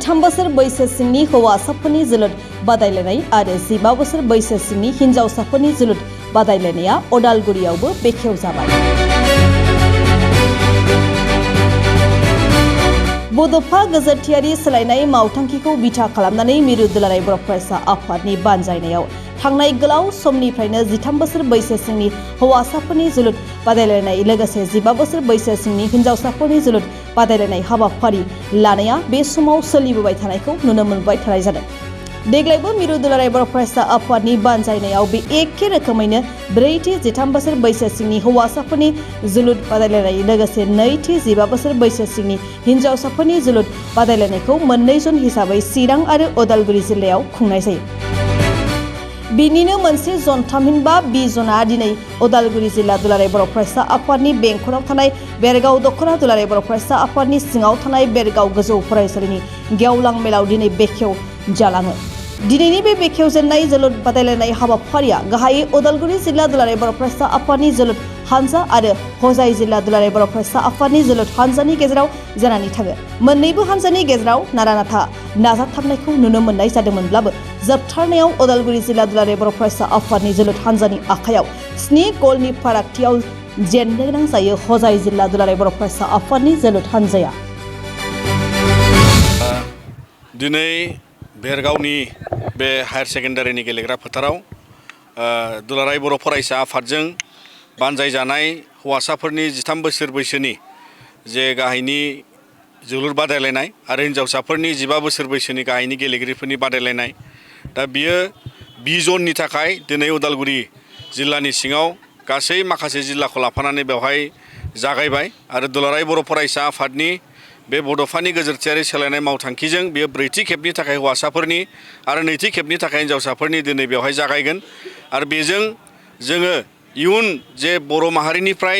13 बोसोर बैसो सिंनि हौवासाफोरनि जोलुर बादायलायनाय आरो 15 बोसोर बैसो सिंनि हिनजावसाफोरनि जोलुर बादायलायनाया अदालगुरियावबो बेखेवजाबाय। बड'फा गोजोरथियारि सोलायनाय मावथांखिखौ बिथा खालामनानै मिरु दुलाराय बर' फरायसा आफादनि बानजायनायाव थांनाय गोलाव समनिफ्रायनो 13 बोसोर बैसो सिंनि हौवासाफोरनि जोलुर बादायलायनाय लोगोसे 15 बोसोर बैसो सिंनि हिनजावसाफोरनि जोलुर बादायलायनाय हाबाफारि लानाया बे समाव सोलिबोबाय थानायखौ नुनो मोनबाय थानाय जादों। देग्लायबो मिरु दुलाराय बर' फरायसा आफादनि बानजायनायाव बे एखे रोखोमैनो 4थि 13 बोसोर बैसो सिंनि हौवासाफोरनि जोलुर बादायलायनाय लोगोसे 2थि 15 बोसोर बैसो सिंनि हिनजावसाफोरनि जोलुर बादायलायनायखौ मोननै जन हिसाबै चिरां आरो उदालगुरि जिल्लायाव खुंनाय जायो। बिनिनो मोनसे जन थामहिनबा बि जना दिनै उदालगुरि जिल्ला दुलाराय बर' फरायसा आफादनि बेंखनाव थानाय बेरगाव दखना दुलाराय बर' फरायसा आफादनि सिङाव थानाय बेरगाव गोजौ फरायसालिनि गेवलां मेलाव दिनै बेखेव जालाङो। दिनैनि बे बेखेवजेननाय जोलुर बादायलायनाय हाबाफारिया गाहायै उदालगुरि जिल्ला दुलाराय बर' फरायसा आफादनि जोलुर हानजा आरो हजाय जिल्ला दुलाराय बर' फरायसा आफादनि जोलुर हानजानि गेजेराव जानानै थाङो। मोन्नैबो हानजानि गेजेराव नारा-नाथा नाजाथाबनायखौ नुनो मोननाय जादोंमोनब्लाबो जोबथारनायाव उदालगुरि जिल्ला दुलाराय बर' फरायसा आफादनि जोलुर हानजानि आखायाव 7 गलनि फारागथियाव जेननो गोनां जायो हजाय जिल्ला दुलाराय बर' फरायसा आफादनि जोलुर हानजाया। दिनै बेरगावनि बे हायार सेकेन्डारिनि गेलेग्रा फोथाराव दुलाराय बर' फरायसा आफादजों बानजायजानाय हौवासाफोरनि 13 बोसोर बैसोनि जे गाहायनि जोलुर बादायलायनाय आरो हिनजावसाफोरनि 15 बोसोर बैसोनि गाहायनि गेलेगिरिफोरनि बादायलायनाय दा बियो बि जननि थाखाय दिनै उदालगुरि जिल्लानि सिङाव गासै माखासे जिल्लाखौ लाफानानै बेवहाय जागायबाय आरो दुलाराय बर' फरायसा आफादनि बे बड'फानि गोजोरथियारि सोलायनाय मावथांखिजों बेयो 4थि खेबनि थाखाय हौवासाफोरनि आरो 2थि खेबनि थाखाय हिनजावसाफोरनि दिनै बेवहाय जागायगोन आरो बेजों जोङो इयुन जे बर' माहारिनिफ्राय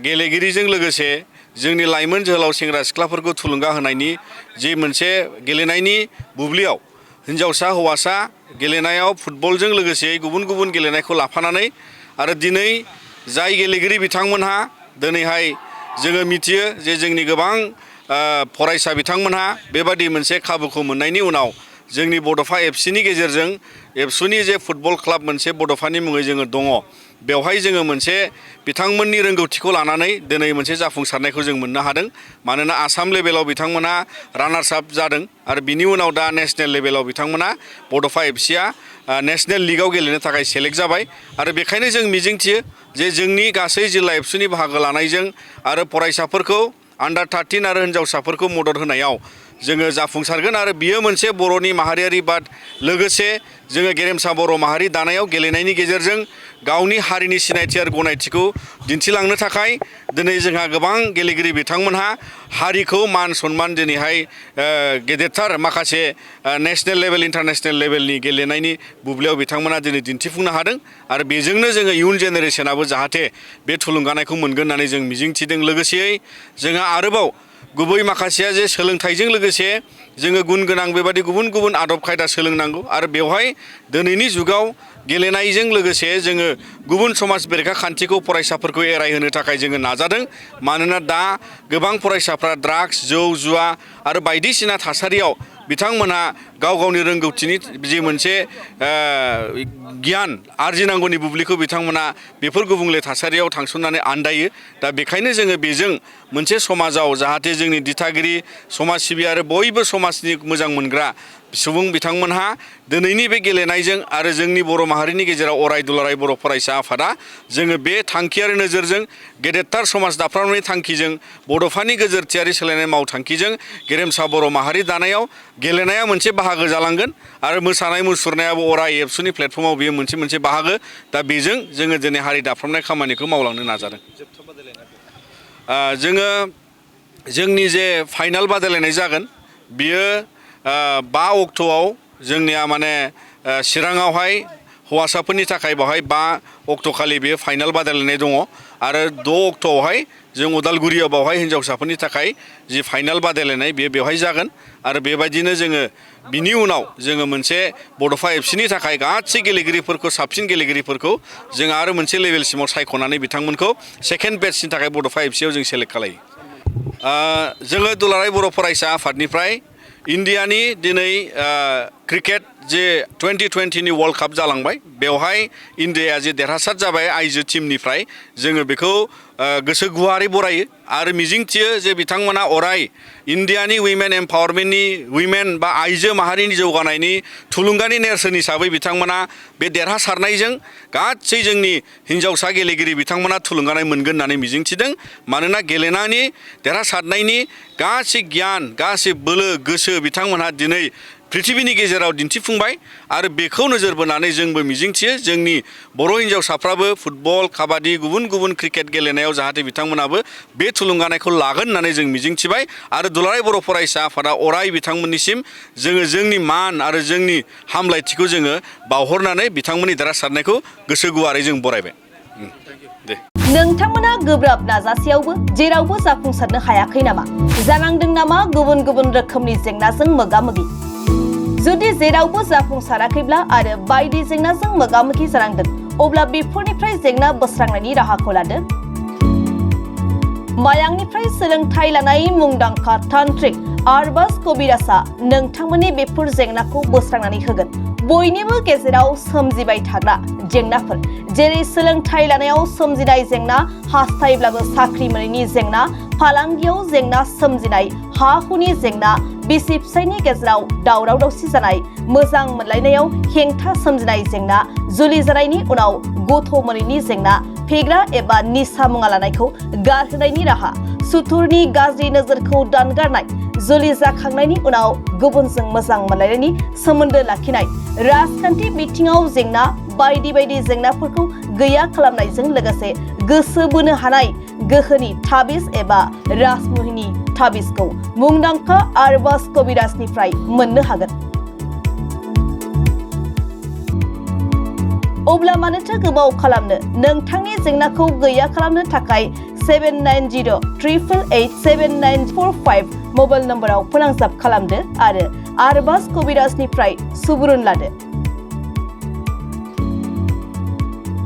गेलेगिरिजों लोगोसे जोंनि लाइमोन जोहोलाव सेंग्रा सिख्लाफोरखौ थुलुंगा होनायनि जि मोनसे गेलेनायनि बुब्लियाव हिनजावसा हौवासा गेलेनायाव फुटबलजों लोगोसे गुबुन गुबुन गेलेनायखौ लाफानानै आरो दिनै जाय गेलेगिरि बिथांमोनहा दिनैहाय जोङो मिथियो जे जोंनि गोबां फरायसा बिथांमोनहा बेबादि मोनसे खाबुखौ मोननायनि उनाव जोंनि बड'फा एफसिनि गेजेरजों एबसुनि जे फुटबल क्लाब मोनसे बड'फानि मुङै जोङो दङ बेवहाय जोङो मोनसे बिथांमोननि रोंगौथिखौ लानानै दिनै मोनसे जाफुंसारनायखौ जों मोननो हादों। मानोना आसाम लेभेलाव बिथांमोनहा रानार्स आप जादों आरो बिनि उनाव दा नेशनेल लेभेलाव बिथांमोना बड'फा एफसिया नेशनेल लिगआव गेलेनो थाखाय सेलेक्ट जाबाय आरो बेखायनो जों मिजिंथियो जे जोंनि गासै जिल्ला एबसुनि बाहागो लानायजों आरो फरायसाफोरखौ आन्डार 13 आरो हिनजावसाफोरखौ मदद होनायाव जोङो जाफुंसारगोन आरो बियो मोनसे बर'नि माहारियारि बाद लोगोसे जोङो गेरेमसा बर' माहारि दानायाव गेलेनायनि गेजेरजों गावनि हारिनि सिनायथि आरो गनायथिखौ दिन्थिलांनो थाखाय दिनै जोंहा गोबां गेलेगिरि बिथांमोनहा हारिखौ मान सनमान दिनैहाय गेदेरथार माखासे नेशनेल लेभेल इन्टारनेशनेल लेभेलनि गेलेनायनि बुब्लियाव बिथांमोना दिनै दिन्थिफुंनो हादों आरो बेजोंनो जोङो इयुन जेनेरेसनाबो जाहाथे बे थुलुंगानायखौ मोनगोन होननानै जों मिजिंथिदों। लोगोसेयै जोंहा आरोबाव गुबै माखासेया जे सोलोंथाइजों लोगोसे जोङो गुन गोनां बेबादि गुबुन गुबुन आदब खायदा सोलोंनांगौ आरो बेवहाय दिनैनि जुगाव गेलेनायजों लोगोसे जोङो गुबुन समाज बेरेखा खान्थिखौ फरायसाफोरखौ एरायहोनो थाखाय जोङो नाजादों। मानोना दा गोबां फरायसाफ्रा ड्राग्स जौ जुवा आरो बायदिसिना थासारियाव बिथांमोनहा गाव गावनि रोंगौथिनि जि मोनसे गियान आरजिनांगौनि बुब्लिखौ बिथांमोना बेफोर गुबुंले थासारियाव थांसननानै आन्दायो। दा बेखायनो जोङो बेजों मोनसे समाजाव जाहाथे जोंनि दिथागिरि समाज सिबियारि बयबो समाजनि मोजां मोनग्रा सुबुं बिथांमोनहा दिनैनि बे गेलेनायजों आरो जोंनि बर' माहारिनि गेजेराव अराय दुलाराय बर' फरायसा आफादा जोङो बे थांखियारि नोजोरजों गेदेरथार समाज दाफ्रामनायनि थांखिजों बड'फानि गोजोरथियारि सोलायनाय मावथांखिजों गेरेमसा बर' माहारि दानायाव गेलेनाया मोनसे बाहागो जालांगोन आरो मोसानाय मुसुरनायाबो अराय एबसुनि प्लेटफर्माव बेयो मोनसे बाहागो। दा बेजों जोङो दिनै हारि दाफ्रामनाय खामानिखौ मावलांनो नाजादों। जोङो जोंनि जे फाइनाल बादायलायनाय जागोन बियो 5 अक्ट'आव जोंनिया माने चिराङावहाय हौवासाफोरनि थाखाय बेवहाय 5 अक्ट'खालि बेयो फाइनाल बादायलायनाय दङ आरो 6 अक्ट'आवहाय जों उदालगुरियाव बेवहाय हिनजावसाफोरनि थाखाय जि फाइनाल बादायलायनाय बेवहाय जागोन आरो बेबायदिनो जोङो बिनि उनाव जोङो मोनसे बड'फा एफसिनि थाखाय गासै गेलेगिरिफोरखौ साबसिन गेलेगिरिफोरखौ जों आरो मोनसे लेभेलसिमाव सायख'नानै बिथांमोनखौ सेकेन्ड बेचनि थाखाय बड'फा एफसियाव जों सेलेक्ट खालायो। जोङो दुलाराय बर' फरायसा आफादनिफ्राय इन्डियानि दिनै क्रिकेट जे 2020नि वर्ल्ड काप जालांबाय बेवहाय इन्डियाया जे देरहासार जाबाय आइजो टीमनिफ्राय जोङो बेखौ गोसो गुवारै बरायो आरो मिजिंथियो जे बिथांमोना अराय इन्डियानि उइमेन एम्पावारमेन्टनि उइमेन बा आइजो माहारिनि जौगानायनि थुलुंगानि नेरसोन हिसाबै बिथांमोना बे देरहासारनायजों गासै जोंनि हिन्जावसा गेलेगिरि बिथांमोना थुलुंगानाय मोनगोन होननानै मिजिंथिदों मानोना गेलेनायनि देरहासारनायनि गासै गियान गासै बोलो गोसो बिथांमोनहा दिनै पृथिबिनि गेजेराव दिन्थिफुंबाय आरो बेखौ नोजोर बोनानै जोंबो मिजिंथियो जोंनि बर' हिन्जावसाफ्राबो फुटबल काबादि गुबुन गुबुन क्रिकेट गेलेनायाव जाहाथे बिथांमोनाबो बे थुलुंगानायखौ लागोन होननानै जों मिजिंथिबाय आरो दुलाराय बर' फरायसा आफादा अराय बिथांमोननिसिम जोङो जोंनि मान आरो जोंनि हामलायथिखौ जोङो बावहरनानै बिथांमोननि देरहासारनायखौ गोसो गुवारै जों बरायबाय दे नोंथांमोना गोब्राब नाजासेयावबो जेरावबो जाफुंसारनो हायाखै नामा जानांदों नामा गुबुन गुबुन रोखोमनि जेंनाजों मोगा-मोगि जुदि जेरावबो जाफुंसाराखैब्ला आरो बायदि जेंनाजों मोगा-मोगि जानांदों अब्ला बेफोरनिफ्राय जेंना बोस्रांनायनि राहाखौ लादो मायांनिफ्राय सोलोंथाइ लानाय मुंदांखा तान्त्रिक आरबाज कबिराजआ नोंथांमोननि बेफोर जेंनाखौ बोस्रांनानै होगोन बयनिबो गेजेराव सोमजिबाय थाग्रा जेंनाफोर जेरै सोलोंथाइ लानायाव सोमजिनाय जेंना हास्थायब्लाबो साख्रि मोनैनि जेंना फालांगियाव जेंना सोमजिनाय हा हुनि जेंना बिसि फिसायनि गेजेराव दावराव दावसि जानाय मोजां मोनलायनायाव हेंथा सोमजिनाय जेंना जुलि जानायनि उनाव गथ' मोनैनि जेंना फेग्रा एबा निसा मुवा लानायखौ गारहोनायनि राहा सुथुरनि गाज्रि नोजोरखौ दानगारनाय जुलि जाखांनायनि उनाव गुबुनजों मोजां मोनलायनायनि सोमोन्दो लाखिनाय राजखान्थि बिथिङाव जेंना बायदि बायदि जेंनाफोरखौ गैया खालामनायजों लोगोसे गोसो बोनो हानाय गोहोनि ताबिज एबा राजमुहिनि ताबिजखौ मुंदांखा आरबाज कबिराजनिफ्राय मोननो हागोन अब्ला मानोथो गोबाव खालामनो नोंथांनि जेंनाखौ गैया खालामनो थाखाय 7908887945 मबाइल नम्बराव फोनांजाब खालामदो आरो आरबाज कबिराजनिफ्राय सुबुरुन लादो